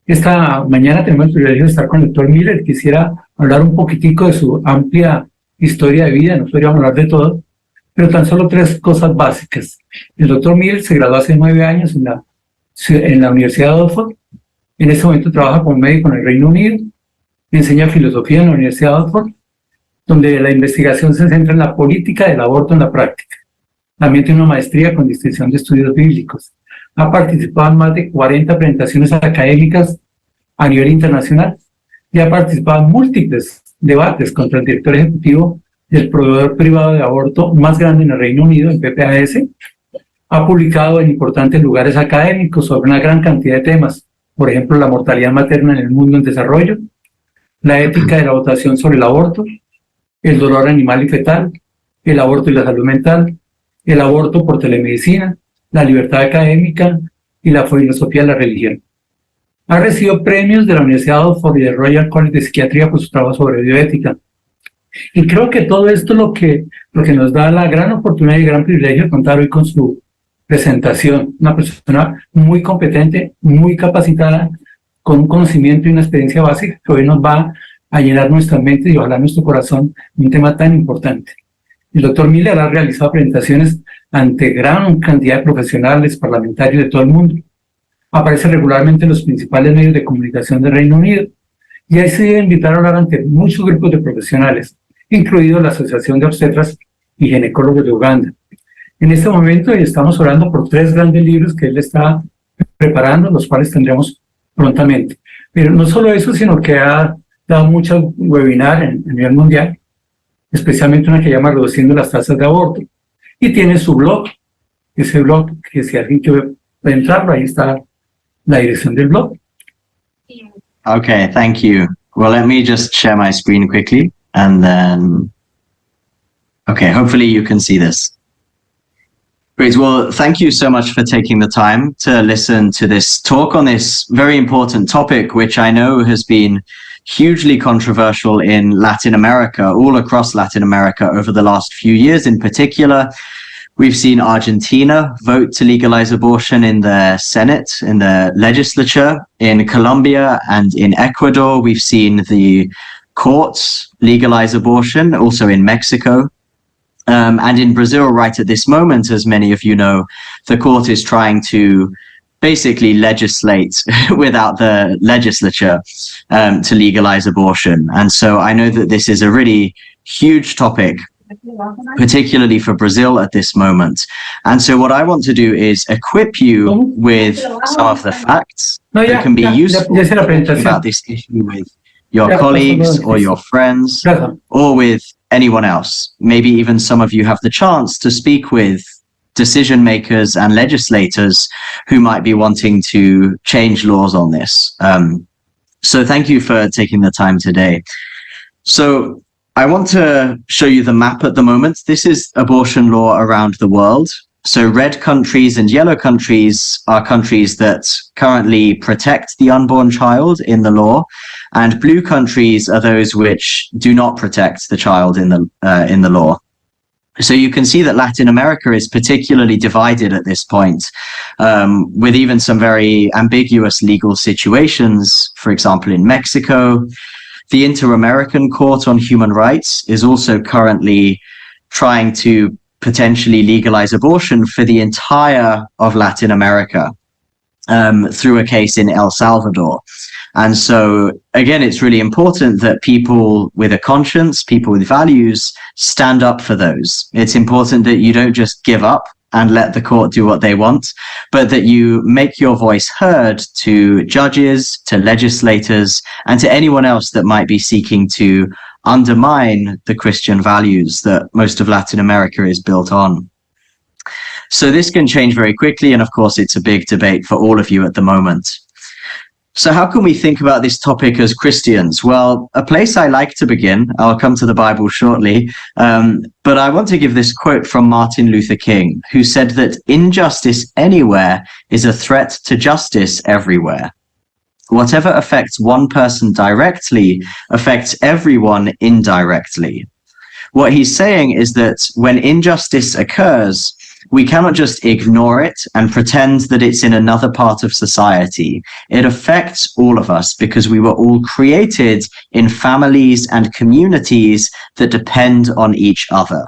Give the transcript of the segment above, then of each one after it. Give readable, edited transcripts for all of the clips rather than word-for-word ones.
Esta mañana tenemos el privilegio de estar con el doctor Miller. Quisiera hablar un poquitico de su amplia historia de vida. No podríamos hablar de todo, pero tan solo 3 cosas básicas. El doctor Miller se graduó hace 9 años en la Universidad de Oxford. En este momento trabaja como médico en el Reino Unido. Enseña Filosofía en la Universidad de Oxford, donde la investigación se centra en la política del aborto en la práctica. También tiene una maestría con distinción de Estudios Bíblicos. Ha participado en más de 40 presentaciones académicas a nivel internacional y ha participado en múltiples debates contra el director ejecutivo del proveedor privado de aborto más grande en el Reino Unido, el PPAS. Ha publicado en importantes lugares académicos sobre una gran cantidad de temas, por ejemplo, la mortalidad materna en el mundo en desarrollo, la ética de la votación sobre el aborto, el dolor animal y fetal, el aborto y la salud mental, el aborto por telemedicina, la libertad académica y la filosofía de la religión. Ha recibido premios de la Universidad de Oxford y del Royal College de Psychiatría por su trabajo sobre bioética. Y creo que todo esto es lo que nos da la gran oportunidad y el gran privilegio de contar hoy con su presentación. Una persona muy competente, muy capacitada, con un conocimiento y una experiencia básica que hoy nos va a llenar nuestra mente y ojalá nuestro corazón en un tema tan importante. El doctor Miller ha realizado presentaciones ante gran cantidad de profesionales, parlamentarios de todo el mundo. Aparece regularmente en los principales medios de comunicación del Reino Unido y ha sido invitado a hablar ante muchos grupos de profesionales, incluido la Asociación de Obstetras y Ginecólogos de Uganda. En este momento estamos orando por 3 grandes libros que él está preparando, los cuales tendremos prontamente. Pero no solo eso, sino que ha dado muchos webinars a nivel mundial, especialmente una que llama Reduciendo las tasas de aborto. Y tiene su blog, ese blog que si alguien quiere entrarlo, ahí está la dirección del blog. Okay, thank you. Well, let me just share my screen quickly and then, okay, hopefully you can see this. Great. Well, thank you so much for taking the time to listen to this talk on this very important topic, which I know has been hugely controversial in Latin America, all across Latin America over the last few years in particular. We've seen Argentina vote to legalize abortion in the Senate, in the legislature. In Colombia and in Ecuador, we've seen the courts legalize abortion, also in Mexico. And in Brazil, right at this moment, as many of you know, the court is trying to basically legislate without the legislature to legalize abortion. And so I know that this is a really huge topic, particularly for Brazil at this moment. And so what I want to do is equip you with some of the facts that can be useful about this issue with your colleagues or your friends or with anyone else. Maybe even some of you have the chance to speak with decision makers and legislators who might be wanting to change laws on this. So thank you for taking the time today. So I want to show you the map at the moment. This is abortion law around the world. So red countries and yellow countries are countries that currently protect the unborn child in the law, and blue countries are those which do not protect the child in the law. So you can see that Latin America is particularly divided at this point, with even some very ambiguous legal situations. For example, in Mexico, the Inter-American Court on Human Rights is also currently trying to potentially legalize abortion for the entire of Latin America through a case in El Salvador. And so, again, it's really important that people with a conscience, people with values, stand up for those. It's important that you don't just give up and let the court do what they want, but that you make your voice heard to judges, to legislators, and to anyone else that might be seeking to undermine the Christian values that most of Latin America is built on. So this can change very quickly, and of course it's a big debate for all of you at the moment. So how can we think about this topic as Christians? Well, a place I like to begin, I'll come to the Bible shortly, but I want to give this quote from Martin Luther King, who said that injustice anywhere is a threat to justice everywhere. Whatever affects one person directly affects everyone indirectly. What he's saying is that when injustice occurs, We cannot just ignore it and pretend that it's in another part of society. It affects all of us because we were all created in families and communities that depend on each other.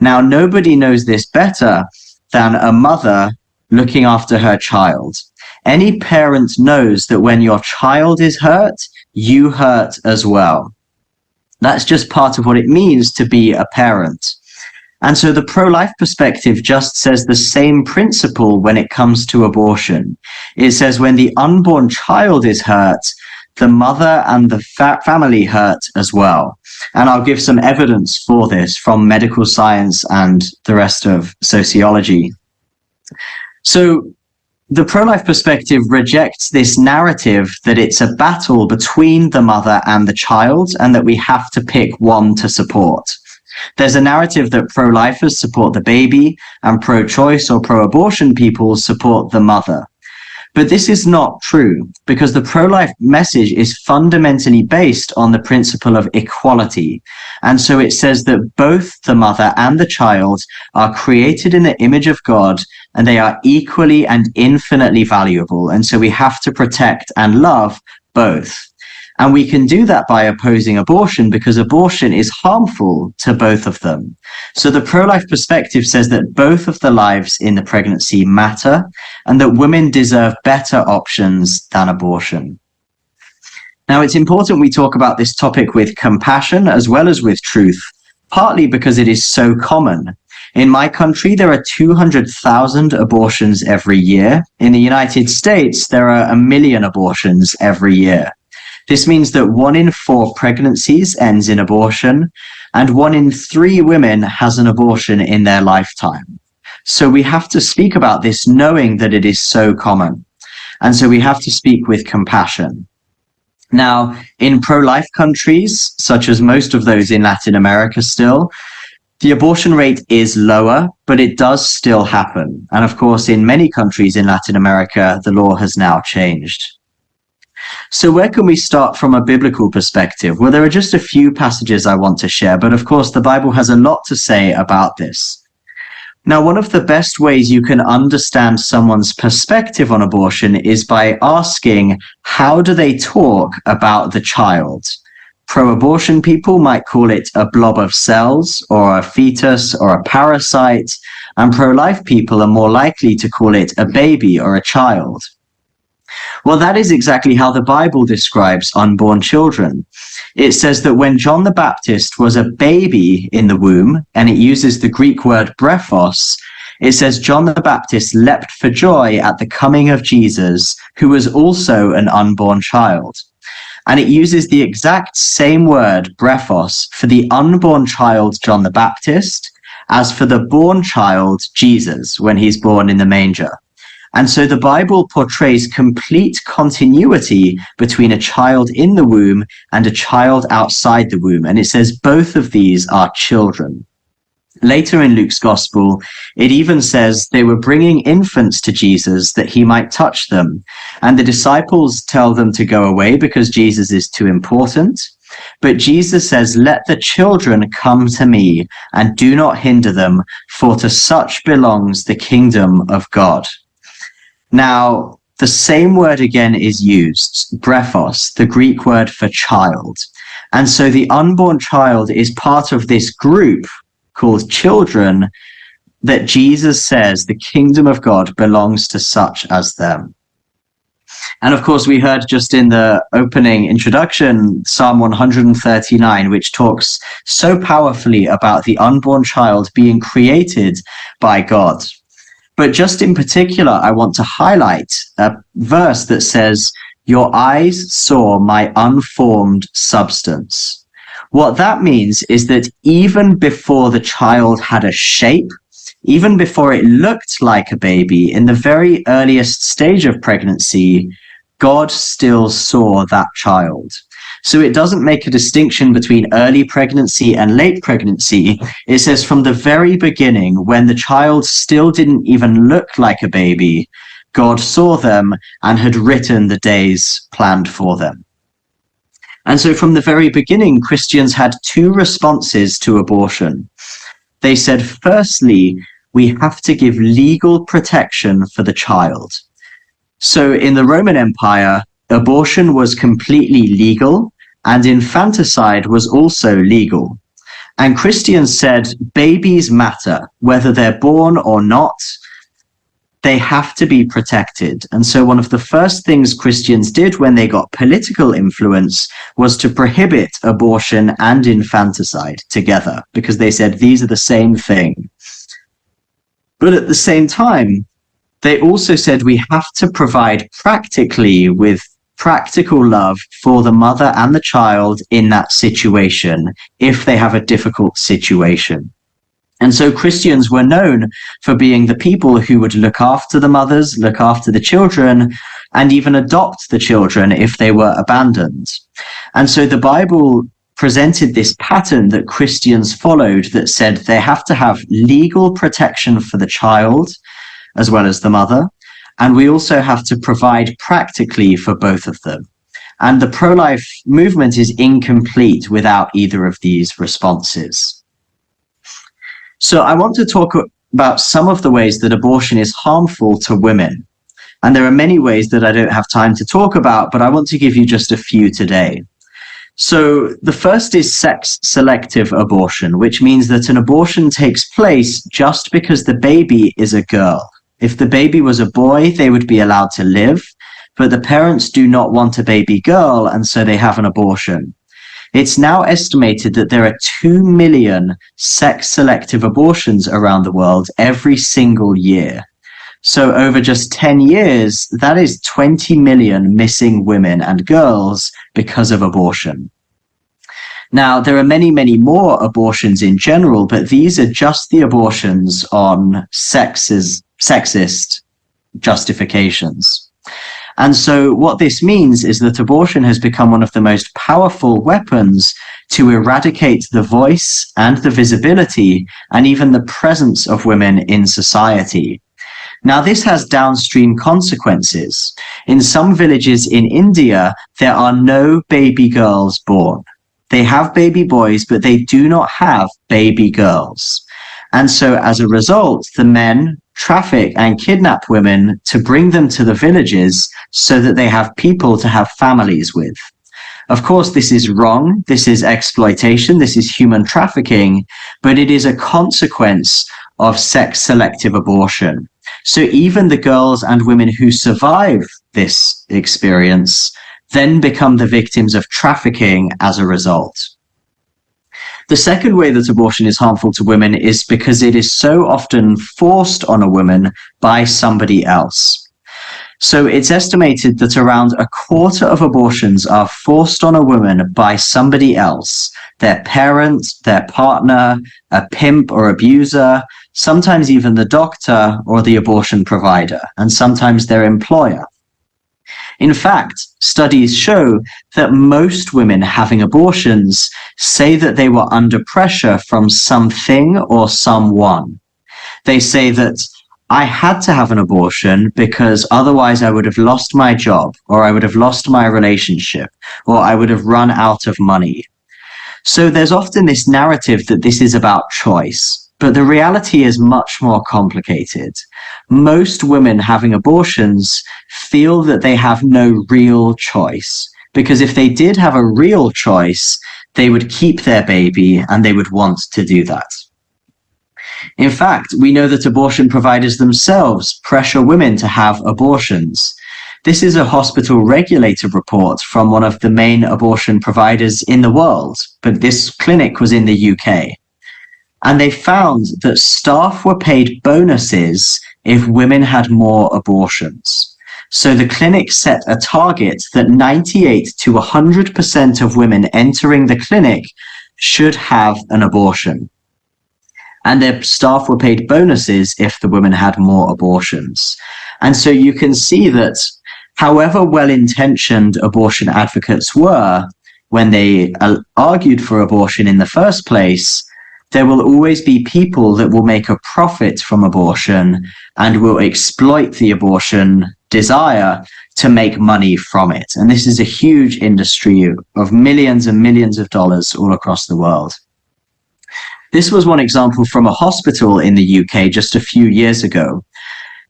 Now, nobody knows this better than a mother looking after her child. Any parent knows that when your child is hurt, you hurt as well. That's just part of what it means to be a parent. And so the pro-life perspective just says the same principle when it comes to abortion. It says when the unborn child is hurt, the mother and the family hurt as well. And I'll give some evidence for this from medical science and the rest of sociology. So the pro-life perspective rejects this narrative that it's a battle between the mother and the child and that we have to pick one to support. There's a narrative that pro-lifers support the baby and pro-choice or pro-abortion people support the mother. But this is not true because the pro-life message is fundamentally based on the principle of equality. And so it says that both the mother and the child are created in the image of God and they are equally and infinitely valuable. And so we have to protect and love both. And we can do that by opposing abortion because abortion is harmful to both of them. So the pro-life perspective says that both of the lives in the pregnancy matter and that women deserve better options than abortion. Now, it's important we talk about this topic with compassion as well as with truth, partly because it is so common. In my country, there are 200,000 abortions every year. In the United States, there are 1 million abortions every year. This means that 1 in 4 pregnancies ends in abortion, and 1 in 3 women has an abortion in their lifetime. So we have to speak about this knowing that it is so common. And so we have to speak with compassion. Now, in pro-life countries, such as most of those in Latin America still, the abortion rate is lower, but it does still happen. And of course, in many countries in Latin America, the law has now changed. So where can we start from a biblical perspective? Well, there are just a few passages I want to share, but of course the Bible has a lot to say about this. Now, one of the best ways you can understand someone's perspective on abortion is by asking, how do they talk about the child? Pro-abortion people might call it a blob of cells or a fetus or a parasite, and pro-life people are more likely to call it a baby or a child. Well, that is exactly how the Bible describes unborn children. It says that when John the Baptist was a baby in the womb, and it uses the Greek word brephos, it says John the Baptist leapt for joy at the coming of Jesus, who was also an unborn child. And it uses the exact same word, brephos, for the unborn child John the Baptist, as for the born child Jesus, when he's born in the manger. And so the Bible portrays complete continuity between a child in the womb and a child outside the womb. And it says both of these are children. Later in Luke's gospel, it even says they were bringing infants to Jesus that he might touch them. And the disciples tell them to go away because Jesus is too important. But Jesus says, let the children come to me and do not hinder them, for to such belongs the kingdom of God. Now, the same word again is used, brephos, the Greek word for child. And so the unborn child is part of this group called children that Jesus says the kingdom of God belongs to such as them. And of course, we heard just in the opening introduction, Psalm 139, which talks so powerfully about the unborn child being created by God. But just in particular, I want to highlight a verse that says, your eyes saw my unformed substance. What that means is that even before the child had a shape, even before it looked like a baby, in the very earliest stage of pregnancy, God still saw that child. So it doesn't make a distinction between early pregnancy and late pregnancy. It says from the very beginning, when the child still didn't even look like a baby, God saw them and had written the days planned for them. And so from the very beginning, Christians had 2 responses to abortion. They said, firstly, we have to give legal protection for the child. So in the Roman Empire, abortion was completely legal, and infanticide was also legal. And Christians said babies matter, whether they're born or not. They have to be protected. And so one of the first things Christians did when they got political influence was to prohibit abortion and infanticide together, because they said these are the same thing. But at the same time, they also said we have to provide practically with practical love for the mother and the child in that situation if they have a difficult situation. And so Christians were known for being the people who would look after the mothers, look after the children, and even adopt the children if they were abandoned. And so the Bible presented this pattern that Christians followed that said they have to have legal protection for the child as well as the mother, and we also have to provide practically for both of them. And the pro-life movement is incomplete without either of these responses. So I want to talk about some of the ways that abortion is harmful to women. And there are many ways that I don't have time to talk about, but I want to give you just a few today. So the first is sex-selective abortion, which means that an abortion takes place just because the baby is a girl. If the baby was a boy, they would be allowed to live, but the parents do not want a baby girl, and so they have an abortion. It's now estimated that there are 2 million sex-selective abortions around the world every single year. So over just 10 years, that is 20 million missing women and girls because of abortion. Now, there are many, many more abortions in general, but these are just the abortions on sexist justifications. And so what this means is that abortion has become one of the most powerful weapons to eradicate the voice and the visibility and even the presence of women in society. Now, this has downstream consequences. In some villages in India, there are no baby girls born. They have baby boys, but they do not have baby girls. And so as a result, the men traffic and kidnap women to bring them to the villages so that they have people to have families with. Of course, this is wrong. This is exploitation. This is human trafficking, but it is a consequence of sex-selective abortion. So even the girls and women who survive this experience then become the victims of trafficking as a result. The second way that abortion is harmful to women is because it is so often forced on a woman by somebody else. So it's estimated that around a quarter of abortions are forced on a woman by somebody else, their parent, their partner, a pimp or abuser, sometimes even the doctor or the abortion provider, and sometimes their employer. In fact, studies show that most women having abortions say that they were under pressure from something or someone. They say that I had to have an abortion because otherwise I would have lost my job, or I would have lost my relationship, or I would have run out of money. So there's often this narrative that this is about choice. But the reality is much more complicated. Most women having abortions feel that they have no real choice, because if they did have a real choice, they would keep their baby and they would want to do that. In fact, we know that abortion providers themselves pressure women to have abortions. This is a hospital regulator report from one of the main abortion providers in the world, but this clinic was in the UK. And they found that staff were paid bonuses if women had more abortions. So the clinic set a target that 98 to 100% of women entering the clinic should have an abortion. And their staff were paid bonuses if the women had more abortions. And so you can see that however well-intentioned abortion advocates were when they argued for abortion in the first place, there will always be people that will make a profit from abortion and will exploit the abortion desire to make money from it. And this is a huge industry of millions and millions of dollars all across the world. This was one example from a hospital in the UK just a few years ago.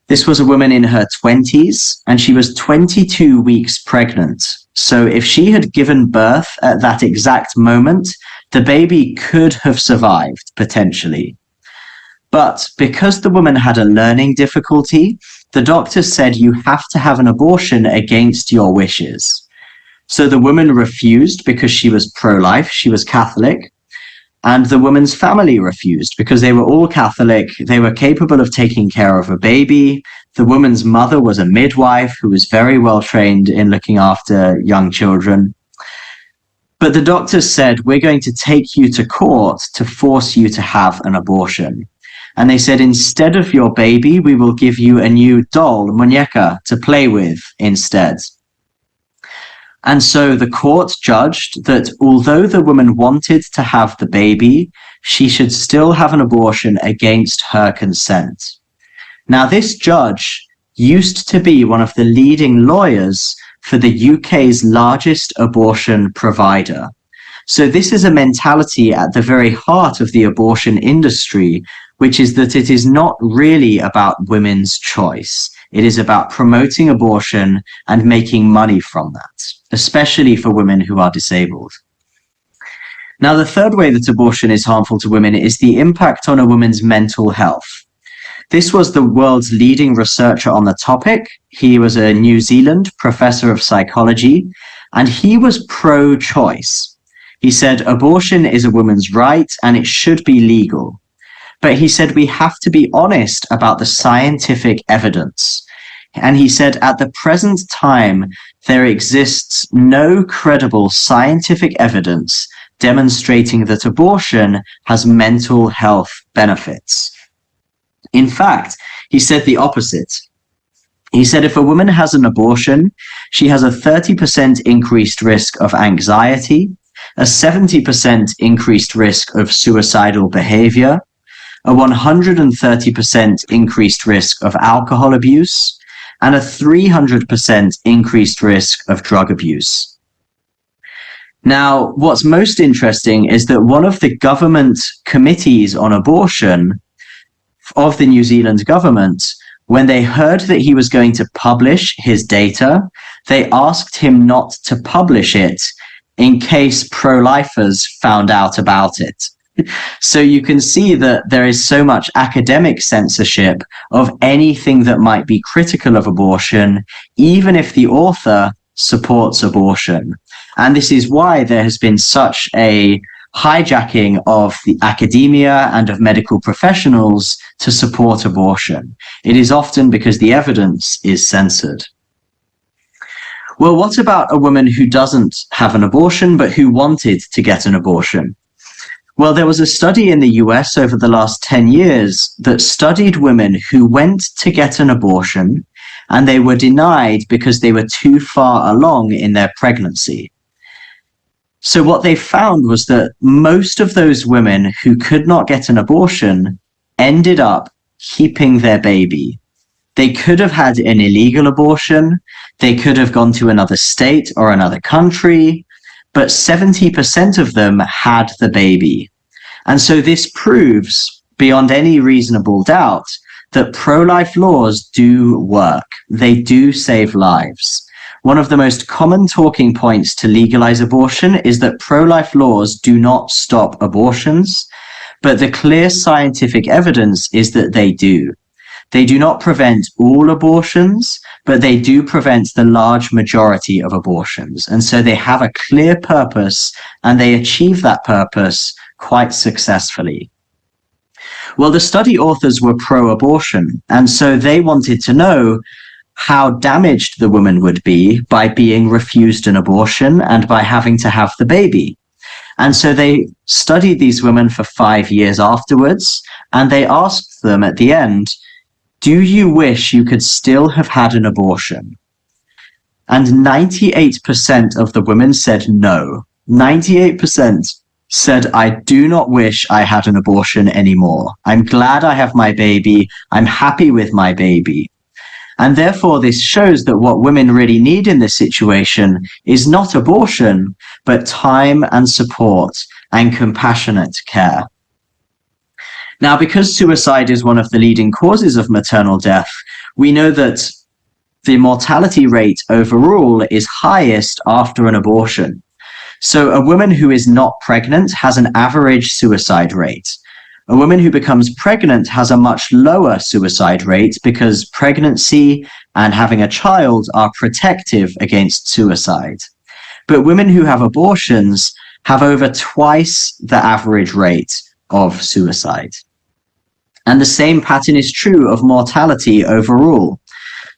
This was a woman in her 20s, and she was 22 weeks pregnant. So if she had given birth at that exact moment, the baby could have survived, potentially. But because the woman had a learning difficulty, the doctor said you have to have an abortion against your wishes. So the woman refused because she was pro-life, she was Catholic, and the woman's family refused because they were all Catholic, they were capable of taking care of a baby. The woman's mother was a midwife who was very well trained in looking after young children. But the doctors said, we're going to take you to court to force you to have an abortion. And they said, instead of your baby, we will give you a new doll, muñeca, to play with instead. And so the court judged that although the woman wanted to have the baby, she should still have an abortion against her consent. Now, this judge used to be one of the leading lawyers for the UK's largest abortion provider. So this is a mentality at the very heart of the abortion industry, which is that it is not really about women's choice. It is about promoting abortion and making money from that, especially for women who are disabled. Now, the third way that abortion is harmful to women is the impact on a woman's mental health. This was the world's leading researcher on the topic. He was a New Zealand professor of psychology, and he was pro-choice. He said abortion is a woman's right and it should be legal. But he said we have to be honest about the scientific evidence. And he said at the present time, there exists no credible scientific evidence demonstrating that abortion has mental health benefits. In fact, he said the opposite. He said if a woman has an abortion, she has a 30% increased risk of anxiety, a 70% increased risk of suicidal behavior, a 130% increased risk of alcohol abuse, and a 300% increased risk of drug abuse. Now, what's most interesting is that one of the government committees on abortion of the New Zealand government, when they heard that he was going to publish his data, they asked him not to publish it in case pro-lifers found out about it. So you can see that there is so much academic censorship of anything that might be critical of abortion, even if the author supports abortion. And this is why there has been such a hijacking of the academia and of medical professionals to support abortion. It is often because the evidence is censored. Well, what about a woman who doesn't have an abortion, but who wanted to get an abortion? Well, there was a study in the US over the last 10 years that studied women who went to get an abortion and they were denied because they were too far along in their pregnancy. So what they found was that most of those women who could not get an abortion ended up keeping their baby. They could have had an illegal abortion, they could have gone to another state or another country, but 70% of them had the baby. And so this proves, beyond any reasonable doubt, that pro-life laws do work. They do save lives. One of the most common talking points to legalize abortion is that pro-life laws do not stop abortions, but the clear scientific evidence is that they do. They do not prevent all abortions, but they do prevent the large majority of abortions. And so they have a clear purpose and they achieve that purpose quite successfully. Well, the study authors were pro-abortion, and so they wanted to know how damaged the woman would be by being refused an abortion and by having to have the baby. And so they studied these women for 5 years afterwards, and they asked them at the end, do you wish you could still have had an abortion? And 98% of the women said no. 98% said, I do not wish I had an abortion anymore. I'm glad I have my baby. I'm happy with my baby. And therefore, this shows that what women really need in this situation is not abortion, but time and support and compassionate care. Now, because suicide is one of the leading causes of maternal death, we know that the mortality rate overall is highest after an abortion. So a woman who is not pregnant has an average suicide rate. A woman who becomes pregnant has a much lower suicide rate because pregnancy and having a child are protective against suicide. But women who have abortions have over twice the average rate of suicide. And the same pattern is true of mortality overall.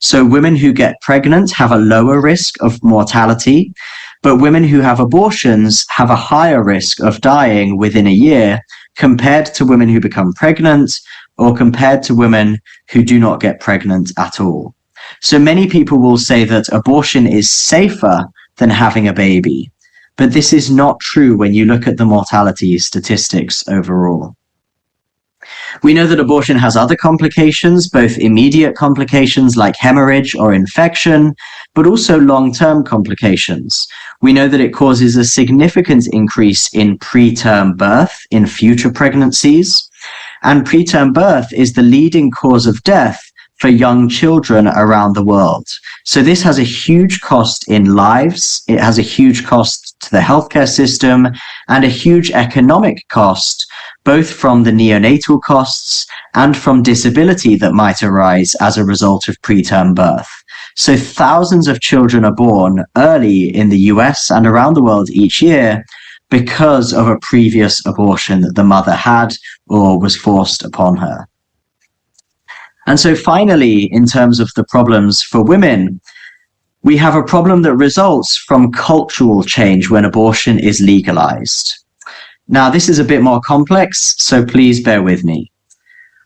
So women who get pregnant have a lower risk of mortality, but women who have abortions have a higher risk of dying within a year compared to women who become pregnant or compared to women who do not get pregnant at all. So many people will say that abortion is safer than having a baby, but this is not true when you look at the mortality statistics overall. We know that abortion has other complications, both immediate complications like hemorrhage or infection, but also long-term complications. We know that it causes a significant increase in preterm birth in future pregnancies, and preterm birth is the leading cause of death for young children around the world. So this has a huge cost in lives, it has a huge cost to the healthcare system, and a huge economic cost, both from the neonatal costs and from disability that might arise as a result of preterm birth. So thousands of children are born early in the US and around the world each year because of a previous abortion that the mother had or was forced upon her. And so finally, in terms of the problems for women, we have a problem that results from cultural change when abortion is legalized. Now, this is a bit more complex, so please bear with me.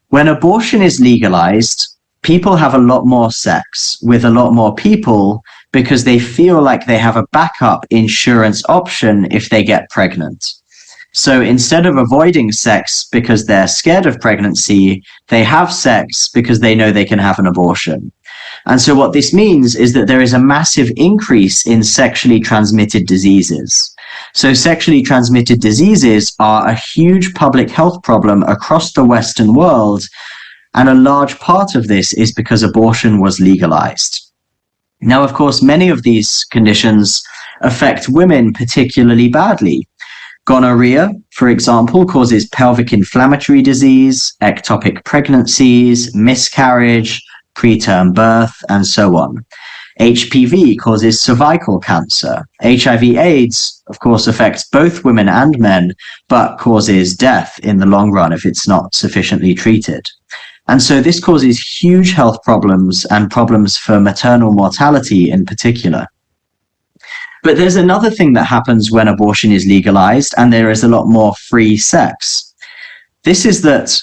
When abortion is legalized, people have a lot more sex with a lot more people because they feel like they have a backup insurance option if they get pregnant. So instead of avoiding sex because they're scared of pregnancy, they have sex because they know they can have an abortion. And so what this means is that there is a massive increase in sexually transmitted diseases. So sexually transmitted diseases are a huge public health problem across the Western world, and a large part of this is because abortion was legalized. Now, of course, many of these conditions affect women particularly badly. Gonorrhea, for example, causes pelvic inflammatory disease, ectopic pregnancies, miscarriage, preterm birth, and so on. HPV causes cervical cancer. HIV/AIDS, of course, affects both women and men, but causes death in the long run if it's not sufficiently treated. And so this causes huge health problems and problems for maternal mortality in particular. But there's another thing that happens when abortion is legalized and there is a lot more free sex. This is that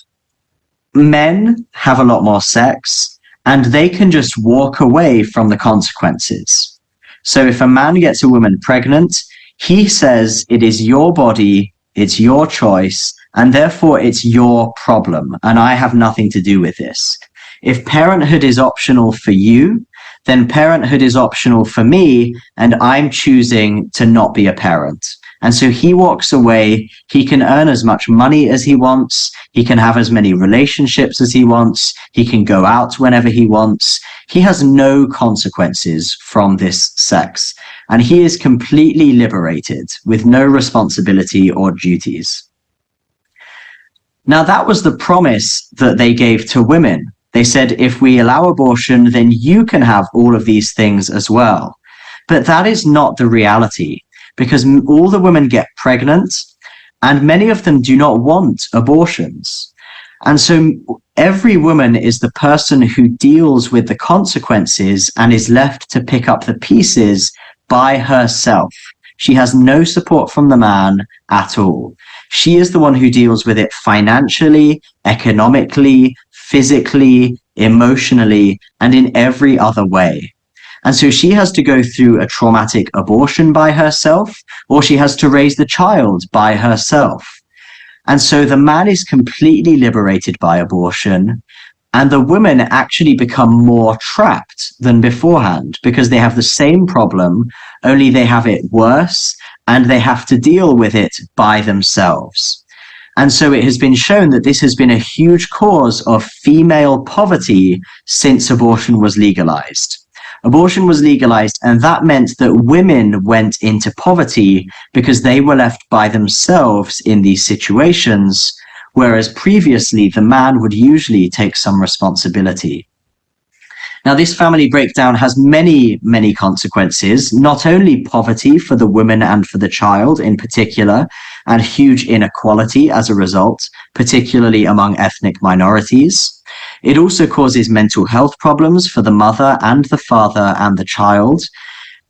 men have a lot more sex and they can just walk away from the consequences. So if a man gets a woman pregnant, he says it is your body, it's your choice, and therefore it's your problem, and I have nothing to do with this. If parenthood is optional for you, then parenthood is optional for me, and I'm choosing to not be a parent. And so he walks away, he can earn as much money as he wants, he can have as many relationships as he wants, he can go out whenever he wants. He has no consequences from this sex, and he is completely liberated with no responsibility or duties. Now, that was the promise that they gave to women. They said, if we allow abortion, then you can have all of these things as well. But that is not the reality, because all the women get pregnant and many of them do not want abortions. And so every woman is the person who deals with the consequences and is left to pick up the pieces by herself. She has no support from the man at all. She is the one who deals with it financially, economically, physically, emotionally, and in every other way. And so she has to go through a traumatic abortion by herself, or she has to raise the child by herself. And so the man is completely liberated by abortion, and the women actually become more trapped than beforehand because they have the same problem, only they have it worse, and they have to deal with it by themselves. And so it has been shown that this has been a huge cause of female poverty since abortion was legalized. Abortion was legalized, and that meant that women went into poverty because they were left by themselves in these situations, whereas previously the man would usually take some responsibility. Now, this family breakdown has many, many consequences, not only poverty for the woman and for the child in particular, and huge inequality as a result, particularly among ethnic minorities. It also causes mental health problems for the mother and the father and the child.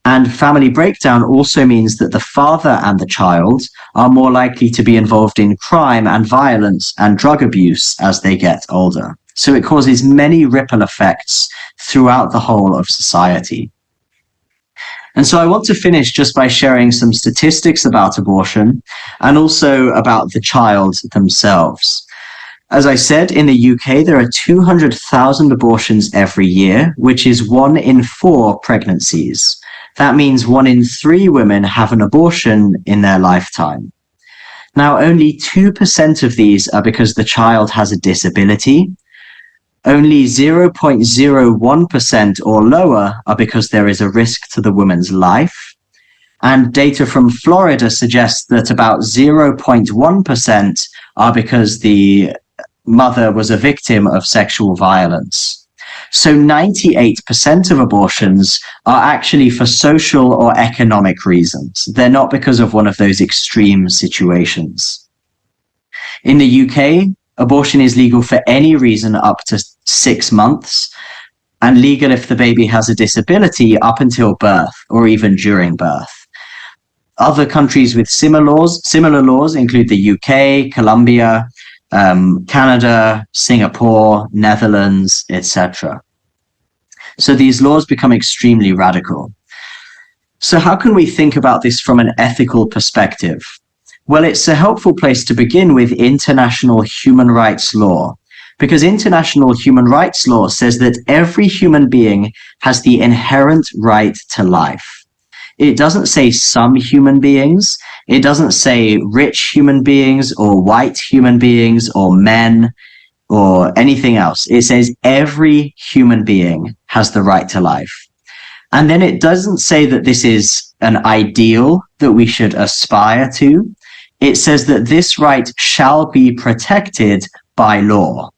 And family breakdown also means that the father and the child are more likely to be involved in crime and violence and drug abuse as they get older. So it causes many ripple effects throughout the whole of society. And so I want to finish just by sharing some statistics about abortion and also about the child themselves. As I said, in the UK, there are 200,000 abortions every year, which is 1 in 4 pregnancies. That means 1 in 3 women have an abortion in their lifetime. Now, only 2% of these are because the child has a disability. Only 0.01% or lower are because there is a risk to the woman's life. And data from Florida suggests that about 0.1% are because the mother was a victim of sexual violence. So 98% of abortions are actually for social or economic reasons. They're not because of one of those extreme situations. In the UK, abortion is legal for any reason up to 6 months, and legal if the baby has a disability up until birth or even during birth. Other countries with similar laws include the UK, Colombia, Canada, Singapore, Netherlands, etc. So these laws become extremely radical. So how can we think about this from an ethical perspective? Well, it's a helpful place to begin with international human rights law, because international human rights law says that every human being has the inherent right to life. It doesn't say some human beings. It doesn't say rich human beings or white human beings or men or anything else. It says every human being has the right to life. And then it doesn't say that this is an ideal that we should aspire to. It says that this right shall be protected by law.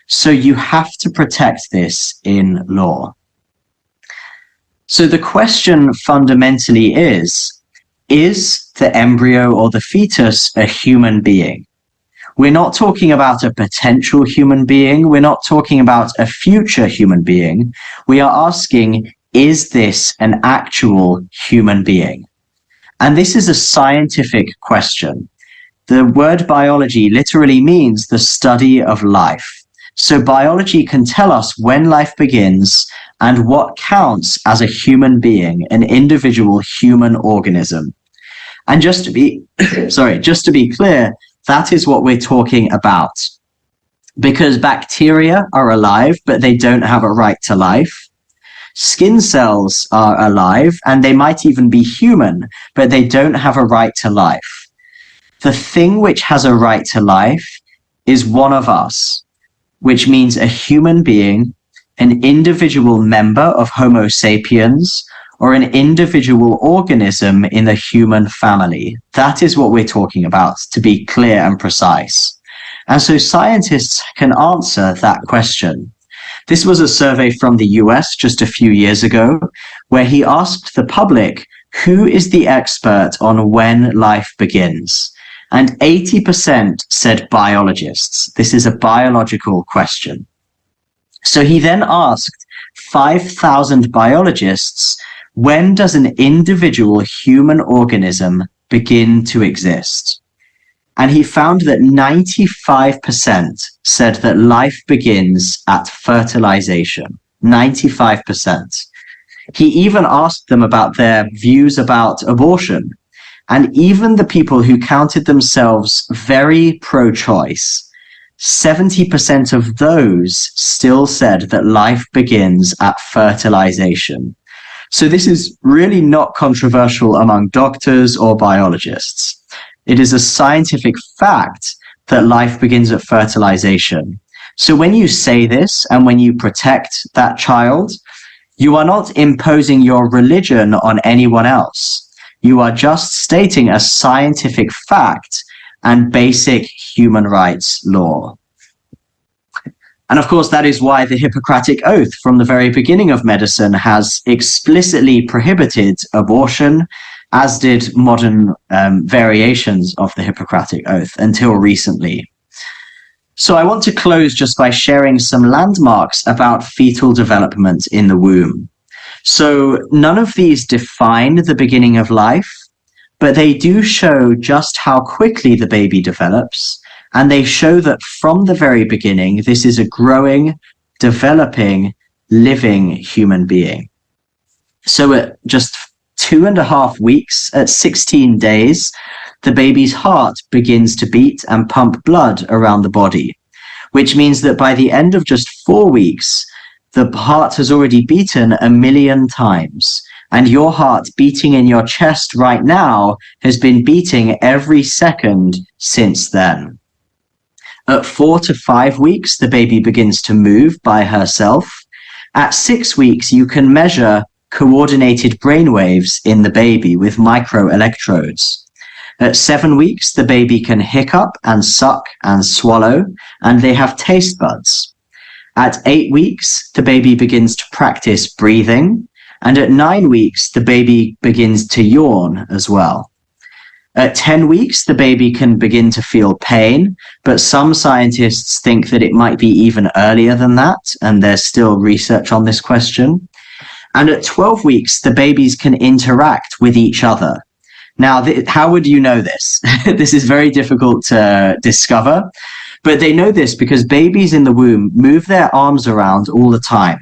So you have to protect this in law. So the question fundamentally is the embryo or the fetus a human being? We're not talking about a potential human being. We're not talking about a future human being. We are asking, is this an actual human being? And this is a scientific question. The word biology literally means the study of life. So biology can tell us when life begins and what counts as a human being, an individual human organism. And just to be clear, that is what we're talking about. Because bacteria are alive, but they don't have a right to life. Skin cells are alive, and they might even be human, but they don't have a right to life. The thing which has a right to life is one of us, which means a human being, an individual member of Homo sapiens, or an individual organism in the human family. That is what we're talking about, to be clear and precise. And so scientists can answer that question. This was a survey from the US just a few years ago, where he asked the public, who is the expert on when life begins? And 80% said biologists. This is a biological question. So he then asked 5,000 biologists, when does an individual human organism begin to exist? And he found that 95% said that life begins at fertilization. 95%. He even asked them about their views about abortion. And even the people who counted themselves very pro-choice, 70% of those still said that life begins at fertilization. So this is really not controversial among doctors or biologists. It is a scientific fact, that life begins at fertilization. So when you say this and when you protect that child, you are not imposing your religion on anyone else. You are just stating a scientific fact and basic human rights law. And of course, that is why the Hippocratic Oath from the very beginning of medicine has explicitly prohibited abortion, as did modern variations of the Hippocratic Oath until recently. So I want to close just by sharing some landmarks about fetal development in the womb. So none of these define the beginning of life, but they do show just how quickly the baby develops. And they show that from the very beginning, this is a growing, developing, living human being. So at just 2.5 weeks, at 16 days, the baby's heart begins to beat and pump blood around the body, which means that by the end of just 4 weeks, the heart has already beaten 1 million times. And your heart beating in your chest right now has been beating every second since then. At 4 to 5 weeks, the baby begins to move by herself. At 6 weeks, you can measure coordinated brainwaves in the baby with microelectrodes. At 7 weeks, the baby can hiccup and suck and swallow, and they have taste buds. At 8 weeks, the baby begins to practice breathing, and at 9 weeks, the baby begins to yawn as well. At 10 weeks, the baby can begin to feel pain, but some scientists think that it might be even earlier than that, and there's still research on this question. And at 12 weeks, the babies can interact with each other. Now, how would you know this? This is very difficult to discover, but they know this because babies in the womb move their arms around all the time.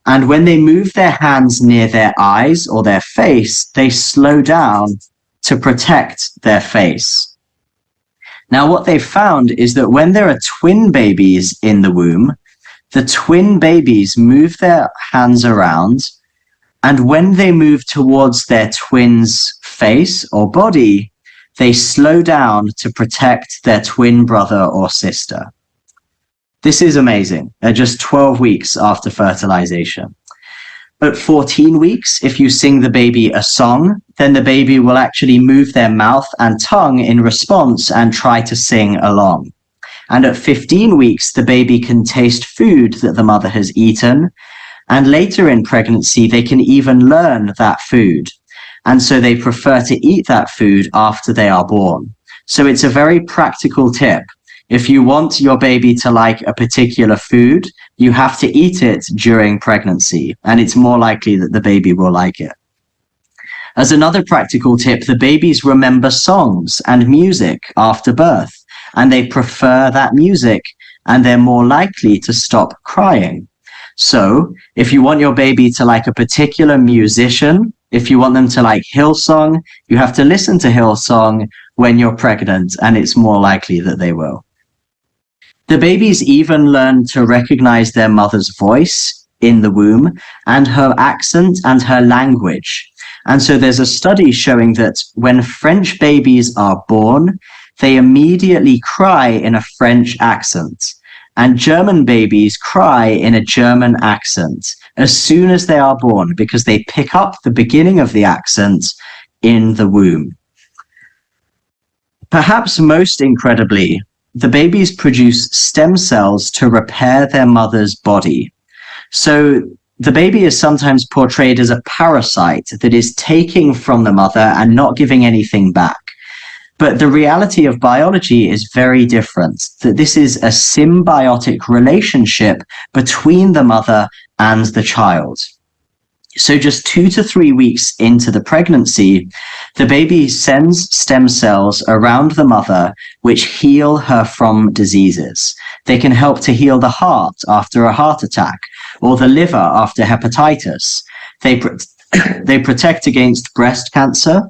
And when they move their hands near their eyes or their face, they slow down to protect their face. Now, what they've found is that when there are twin babies in the womb, the twin babies move their hands around, and when they move towards their twin's face or body, they slow down to protect their twin brother or sister. This is amazing, at just 12 weeks after fertilization. At 14 weeks, if you sing the baby a song, then the baby will actually move their mouth and tongue in response and try to sing along. And at 15 weeks, the baby can taste food that the mother has eaten. And later in pregnancy, they can even learn that food. And so they prefer to eat that food after they are born. So it's a very practical tip. If you want your baby to like a particular food, you have to eat it during pregnancy, and it's more likely that the baby will like it. As another practical tip, the babies remember songs and music after birth, and they prefer that music, and they're more likely to stop crying. So if you want your baby to like a particular musician, if you want them to like Hillsong, you have to listen to Hillsong when you're pregnant, and it's more likely that they will. The babies even learn to recognize their mother's voice in the womb and her accent and her language. And so there's a study showing that when French babies are born, they immediately cry in a French accent. And German babies cry in a German accent as soon as they are born because they pick up the beginning of the accent in the womb. Perhaps most incredibly, the babies produce stem cells to repair their mother's body. So the baby is sometimes portrayed as a parasite that is taking from the mother and not giving anything back. But the reality of biology is very different, that this is a symbiotic relationship between the mother and the child. So just 2 to 3 weeks into the pregnancy, the baby sends stem cells around the mother which heal her from diseases. They can help to heal the heart after a heart attack or the liver after hepatitis. They protect against breast cancer,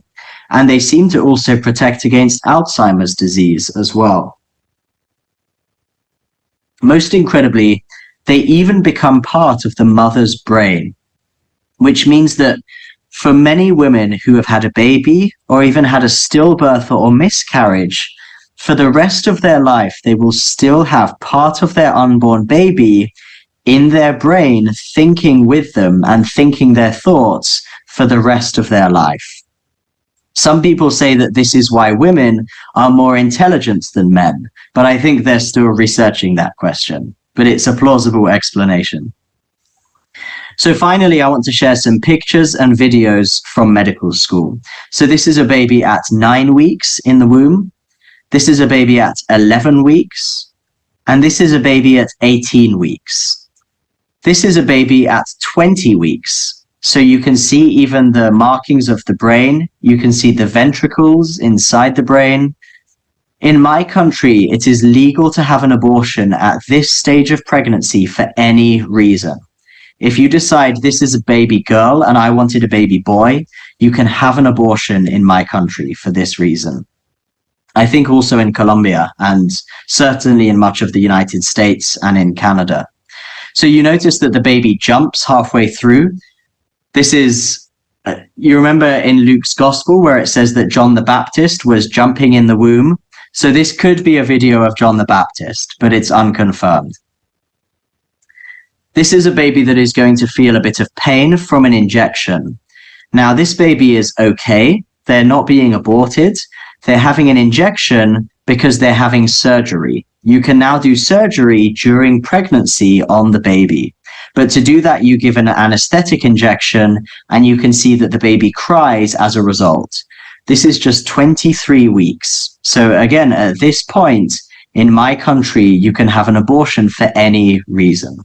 and they seem to also protect against Alzheimer's disease as well. Most incredibly, they even become part of the mother's brain, which means that for many women who have had a baby or even had a stillbirth or miscarriage, for the rest of their life, they will still have part of their unborn baby in their brain, thinking with them and thinking their thoughts for the rest of their life. Some people say that this is why women are more intelligent than men, but I think they're still researching that question. But it's a plausible explanation. So finally, I want to share some pictures and videos from medical school. So this is a baby at 9 weeks in the womb. This is a baby at 11 weeks. And this is a baby at 18 weeks. This is a baby at 20 weeks. So you can see even the markings of the brain. You can see the ventricles inside the brain. In my country, it is legal to have an abortion at this stage of pregnancy for any reason. If you decide this is a baby girl and I wanted a baby boy, you can have an abortion in my country for this reason. I think also in Colombia and certainly in much of the United States and in Canada. So you notice that the baby jumps halfway through. This is, you remember in Luke's gospel where it says that John the Baptist was jumping in the womb. So this could be a video of John the Baptist, but it's unconfirmed. This is a baby that is going to feel a bit of pain from an injection. Now, this baby is okay. They're not being aborted. They're having an injection because they're having surgery. You can now do surgery during pregnancy on the baby. But to do that, you give an anesthetic injection, and you can see that the baby cries as a result. This is just 23 weeks. So again, at this point in my country, you can have an abortion for any reason.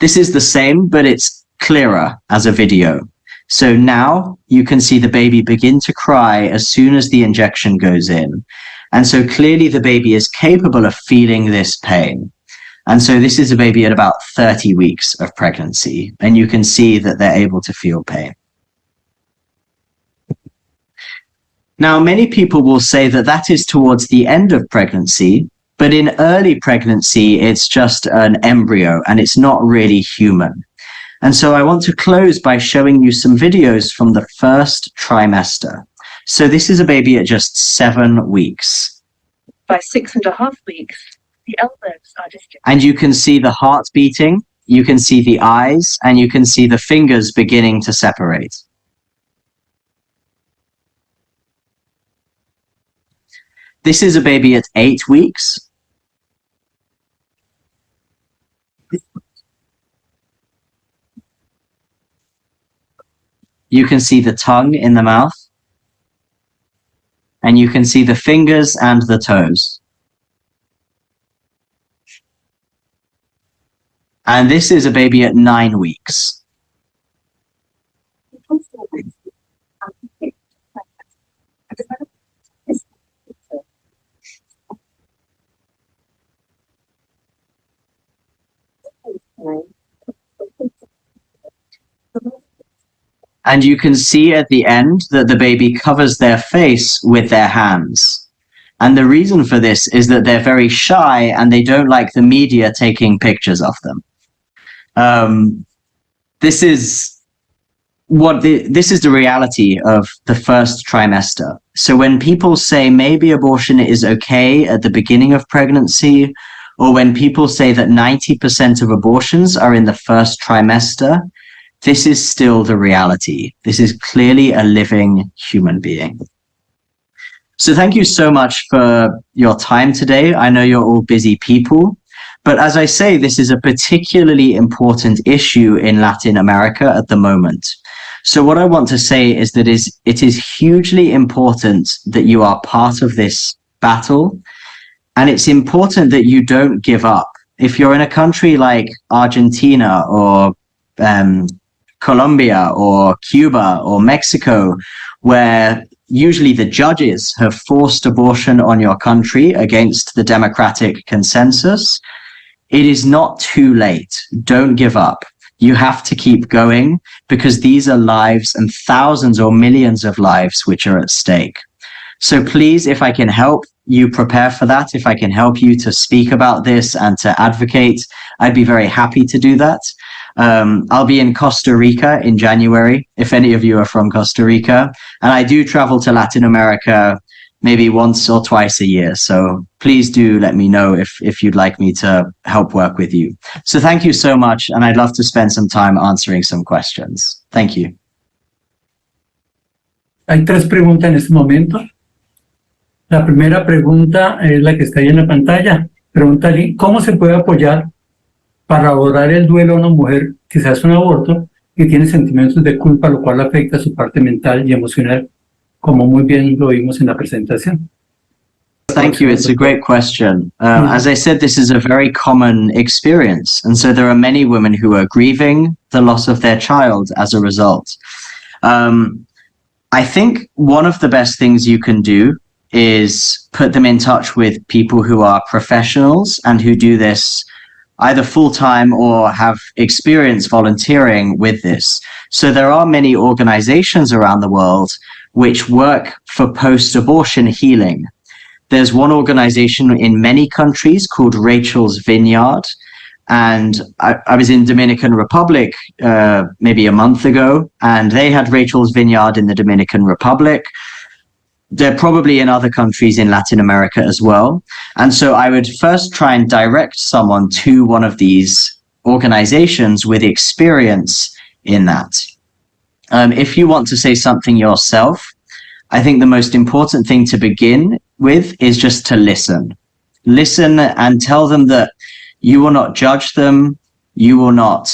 This is the same, but it's clearer as a video. So now you can see the baby begin to cry as soon as the injection goes in. And so clearly the baby is capable of feeling this pain. And so this is a baby at about 30 weeks of pregnancy, and you can see that they're able to feel pain. Now, many people will say that that is towards the end of pregnancy, but in early pregnancy, it's just an embryo and it's not really human. And so I want to close by showing you some videos from the first trimester. So this is a baby at just 7 weeks. By 6.5 weeks, the elbows are distributed. And you can see the heart beating, you can see the eyes, and you can see the fingers beginning to separate. This is a baby at 8 weeks. You can see the tongue in the mouth. And you can see the fingers and the toes. And this is a baby at 9 weeks. And you can see at the end that the baby covers their face with their hands. And the reason for this is that they're very shy and they don't like the media taking pictures of them. This is the reality of the first trimester. So when people say maybe abortion is okay at the beginning of pregnancy, or when people say that 90% of abortions are in the first trimester, this is still the reality. This is clearly a living human being. So thank you so much for your time today. I know you're all busy people, but as I say, this is a particularly important issue in Latin America at the moment. So what I want to say is that it is hugely important that you are part of this battle, and it's important that you don't give up. If you're in a country like Argentina or Colombia or Cuba or Mexico, where usually the judges have forced abortion on your country against the democratic consensus, it is not too late. Don't give up. You have to keep going, because these are lives and thousands or millions of lives which are at stake. So please, if I can help you prepare for that, if I can help you to speak about this and to advocate, I'd be very happy to do that. I'll be in Costa Rica in January, if any of you are from Costa Rica. And I do travel to Latin America maybe once or twice a year. So please do let me know if you'd like me to help work with you. So thank you so much. And I'd love to spend some time answering some questions. Thank you. Hay tres preguntas en este momento. La primera pregunta es la que está ahí en la pantalla. Pregunta allí, ¿cómo se puede apoyar para abordar el duelo a una mujer que se hace un aborto y tiene sentimientos de culpa, lo cual afecta su parte mental y emocional, como muy bien lo vimos en la presentación? Thank you. It's a great question. As I said, this is a very common experience. And so there are many women who are grieving the loss of their child as a result. I think one of the best things you can do is put them in touch with people who are professionals and who do this either full-time or have experience volunteering with this. So there are many organizations around the world which work for post-abortion healing. There's one organization in many countries called Rachel's Vineyard. And I was in Dominican Republic maybe a month ago, and they had Rachel's Vineyard in the Dominican Republic. They're probably in other countries in Latin America as well. And so I would first try and direct someone to one of these organizations with experience in that. If you want to say something yourself, I think the most important thing to begin with is just to listen. Listen and tell them that you will not judge them, you will not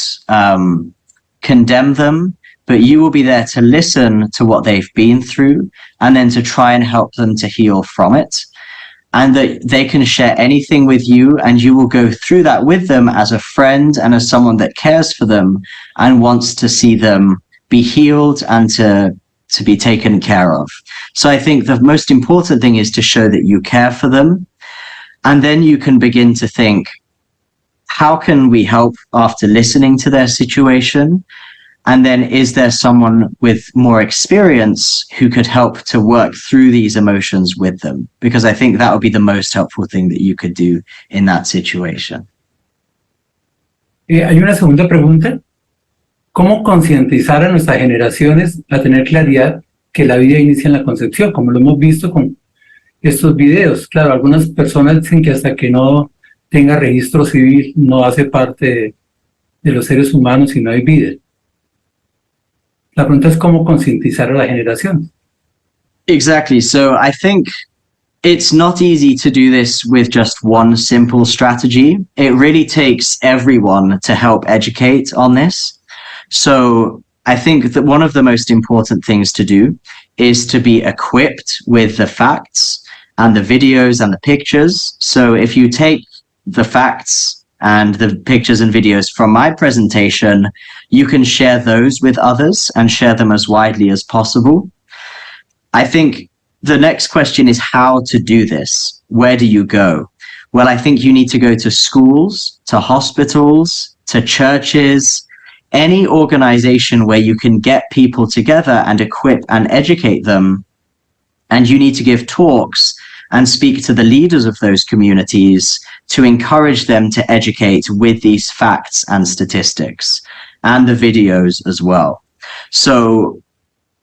condemn them, but you will be there to listen to what they've been through and then to try and help them to heal from it. And that they can share anything with you, and you will go through that with them as a friend and as someone that cares for them and wants to see them be healed and to be taken care of. So I think the most important thing is to show that you care for them. And then you can begin to think, how can we help after listening to their situation? And then is there someone with more experience who could help to work through these emotions with them? Because I think that would be the most helpful thing that you could do in that situation. Hay una segunda pregunta. ¿Cómo concientizar a nuestras generaciones a tener claridad que la vida inicia en la concepción? Como lo hemos visto con estos videos. Claro, algunas personas dicen que hasta que no tenga registro civil no hace parte de los seres humanos y no hay vida. La pregunta es cómo concientizar a la generación. Exactly. So I think it's not easy to do this with just one simple strategy. It really takes everyone to help educate on this. So I think that one of the most important things to do is to be equipped with the facts and the videos and the pictures. So if you take the facts and the pictures and videos from my presentation, you can share those with others and share them as widely as possible. I think the next question is how to do this. Where do you go? Well, I think you need to go to schools, to hospitals, to churches, any organization where you can get people together and equip and educate them. And you need to give talks and speak to the leaders of those communities to encourage them to educate with these facts and statistics and the videos as well. So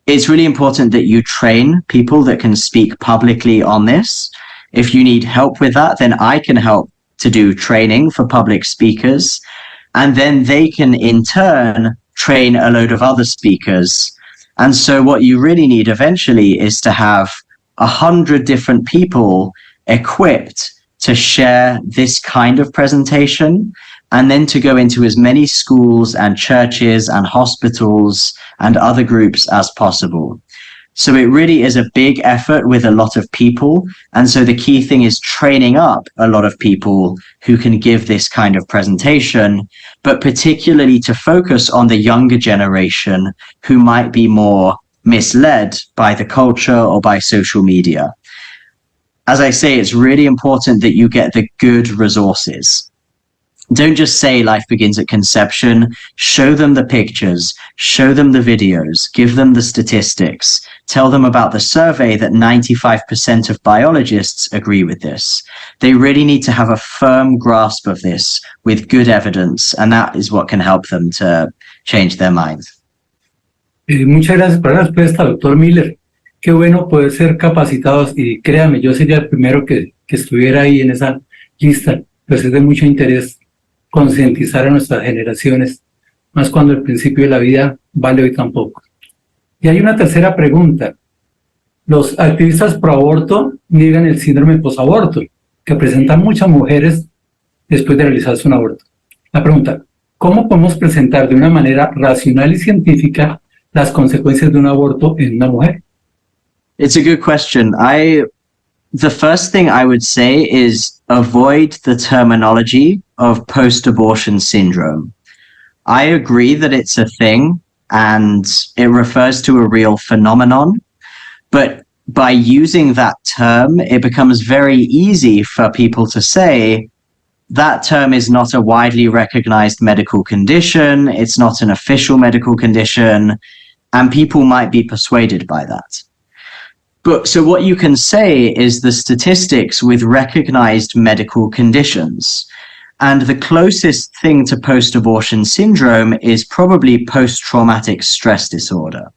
it's really important that you train people that can speak publicly on this. If you need help with that, then I can help to do training for public speakers. And then they can in turn train a load of other speakers. And so what you really need eventually is to have 100 different people equipped to share this kind of presentation, and then to go into as many schools and churches and hospitals and other groups as possible. So it really is a big effort with a lot of people. And so the key thing is training up a lot of people who can give this kind of presentation, but particularly to focus on the younger generation who might be more misled by the culture or by social media. As I say, it's really important that you get the good resources. Don't just say life begins at conception. Show them the pictures, show them the videos, give them the statistics, tell them about the survey that 95% of biologists agree with this. They really need to have a firm grasp of this with good evidence, and that is what can help them to change their minds. Muchas gracias por la respuesta, doctor Miller. qué bueno poder ser capacitados y créame, yo sería el primero que estuviera ahí en esa lista, pues es de mucho interés concientizar a nuestras generaciones, más cuando el principio de la vida vale hoy tan poco. Y hay una tercera pregunta. Los activistas pro aborto niegan el síndrome posaborto, que presentan muchas mujeres después de realizarse un aborto. La pregunta, ¿cómo podemos presentar de una manera racional y científica las consecuencias de un aborto en una mujer? It's a good question. The first thing I would say is avoid the terminology of post-abortion syndrome. I agree that it's a thing and it refers to a real phenomenon, but by using that term, it becomes very easy for people to say that term is not a widely recognized medical condition, it's not an official medical condition, and people might be persuaded by that. But so what you can say is the statistics with recognized medical conditions. And the closest thing to post-abortion syndrome is probably post-traumatic stress disorder.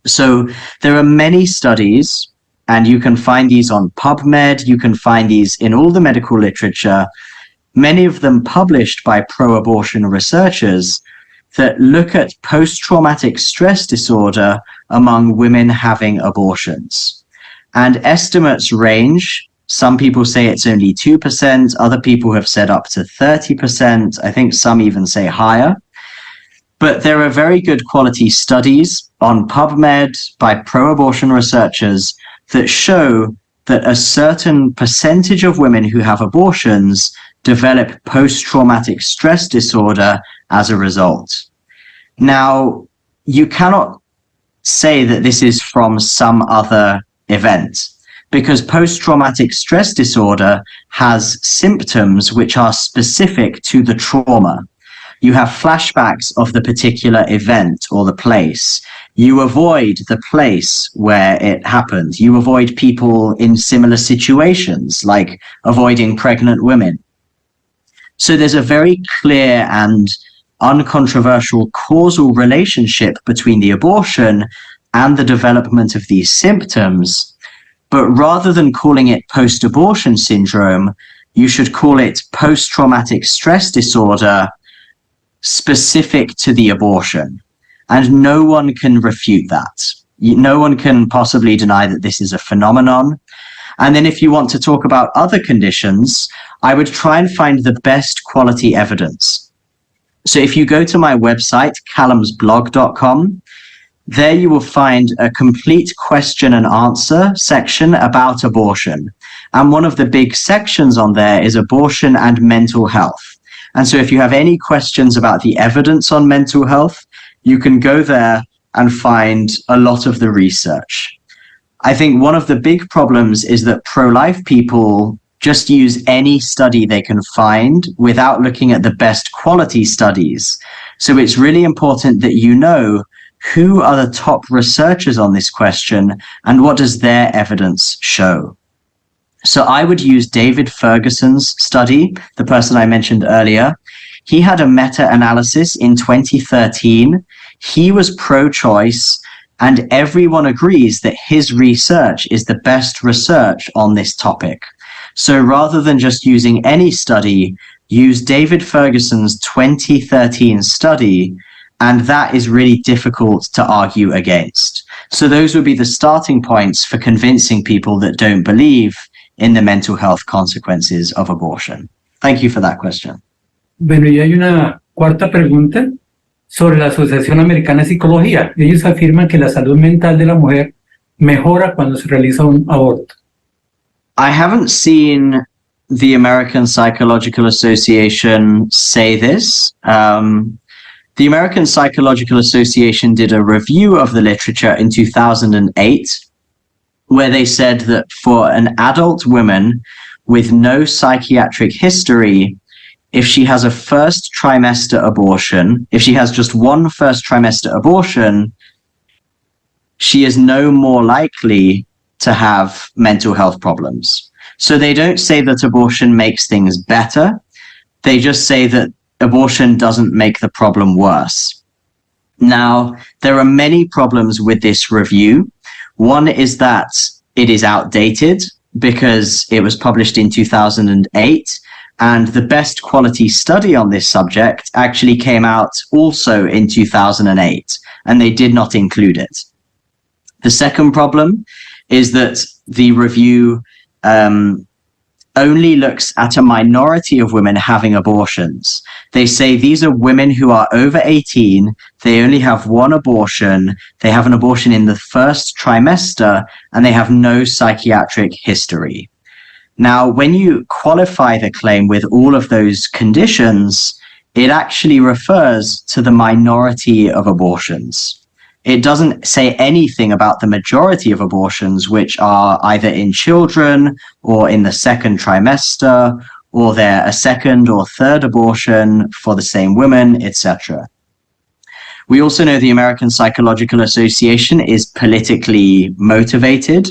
So there are many studies, and you can find these on PubMed, you can find these in all the medical literature, many of them published by pro-abortion researchers, that look at post-traumatic stress disorder among women having abortions. And estimates range. Some people say it's only 2%, other people have said up to 30%, I think some even say higher. But there are very good quality studies on PubMed by pro-abortion researchers that show that a certain percentage of women who have abortions develop post-traumatic stress disorder as a result. Now, you cannot say that this is from some other event, because post-traumatic stress disorder has symptoms which are specific to the trauma. You have flashbacks of the particular event or the place. You avoid the place where it happened. You avoid people in similar situations, like avoiding pregnant women. So there's a very clear and uncontroversial causal relationship between the abortion and the development of these symptoms. But rather than calling it post-abortion syndrome, you should call it post-traumatic stress disorder specific to the abortion. And no one can refute that. No one can possibly deny that this is a phenomenon. And then if you want to talk about other conditions, I would try and find the best quality evidence. So if you go to my website, calumsblog.com, there you will find a complete question and answer section about abortion. And one of the big sections on there is abortion and mental health. And so if you have any questions about the evidence on mental health, you can go there and find a lot of the research. I think one of the big problems is that pro-life people just use any study they can find without looking at the best quality studies. So it's really important that you know who are the top researchers on this question and what does their evidence show. So I would use David Ferguson's study, the person I mentioned earlier. He had a meta-analysis in 2013. He was pro-choice, and everyone agrees that his research is the best research on this topic. So rather than just using any study, use David Ferguson's 2013 study, and that is really difficult to argue against. So those would be the starting points for convincing people that don't believe in the mental health consequences of abortion. Thank you for that question. Bueno, y hay una cuarta pregunta sobre la Asociación Americana de Psicología. Ellos afirman que la salud mental de la mujer mejora cuando se realiza un aborto. I haven't seen the American Psychological Association say this. The American Psychological Association did a review of the literature in 2008, where they said that for an adult woman with no psychiatric history, if she has a first trimester abortion, if she has just one first trimester abortion, she is no more likely to have mental health problems. So they don't say that abortion makes things better. They just say that abortion doesn't make the problem worse. Now, there are many problems with this review. One is that it is outdated because it was published in 2008, and the best quality study on this subject actually came out also in 2008, and they did not include it. The second problem is that the review only looks at a minority of women having abortions. They say these are women who are over 18, they only have one abortion, they have an abortion in the first trimester, and they have no psychiatric history. Now, when you qualify the claim with all of those conditions, it actually refers to the minority of abortions. It doesn't say anything about the majority of abortions, which are either in children or in the second trimester, or they're a second or third abortion for the same women, etc. We also know the American Psychological Association is politically motivated.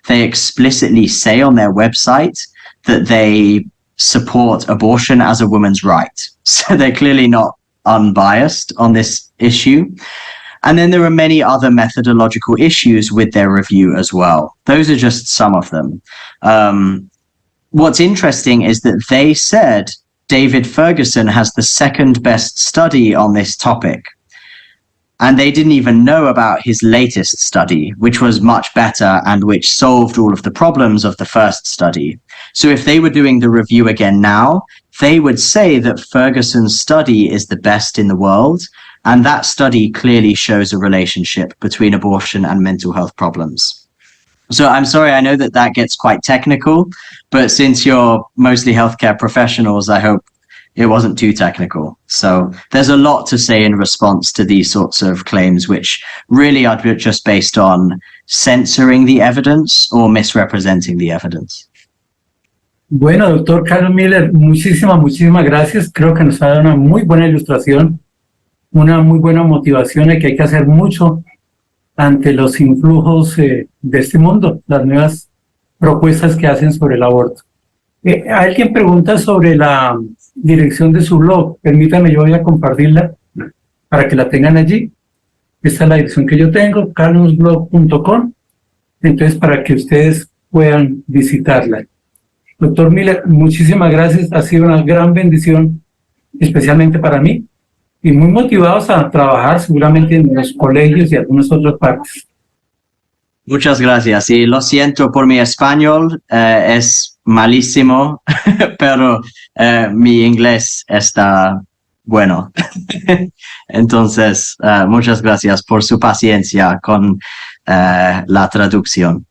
They explicitly say on their website that they support abortion as a woman's right. So they're clearly not unbiased on this issue. And then there are many other methodological issues with their review as well. Those are just some of them. What's interesting is that they said David Ferguson has the second best study on this topic. And they didn't even know about his latest study, which was much better and which solved all of the problems of the first study. So if they were doing the review again now, they would say that Ferguson's study is the best in the world. And that study clearly shows a relationship between abortion and mental health problems. So I'm sorry, I know that that gets quite technical, but since you're mostly healthcare professionals, I hope it wasn't too technical. So there's a lot to say in response to these sorts of claims, which really are just based on censoring the evidence or misrepresenting the evidence. Bueno, doctor Calum Miller, muchísimas gracias. Creo que nos ha dado una muy buena ilustración, una muy buena motivación de que hay que hacer mucho ante los influjos de este mundo, las nuevas propuestas que hacen sobre el aborto. Alguien pregunta sobre la dirección de su blog. Permítame, yo voy a compartirla para que la tengan allí. Esta es la dirección que yo tengo, calumsblog.com. Entonces, para que ustedes puedan visitarla. Doctor Miller, muchísimas gracias. Ha sido una gran bendición, especialmente para mí, y muy motivados a trabajar seguramente en los colegios y algunas otras partes. Muchas gracias. Y lo siento por mi español, es malísimo, pero mi inglés está bueno. Entonces, muchas gracias por su paciencia con la traducción.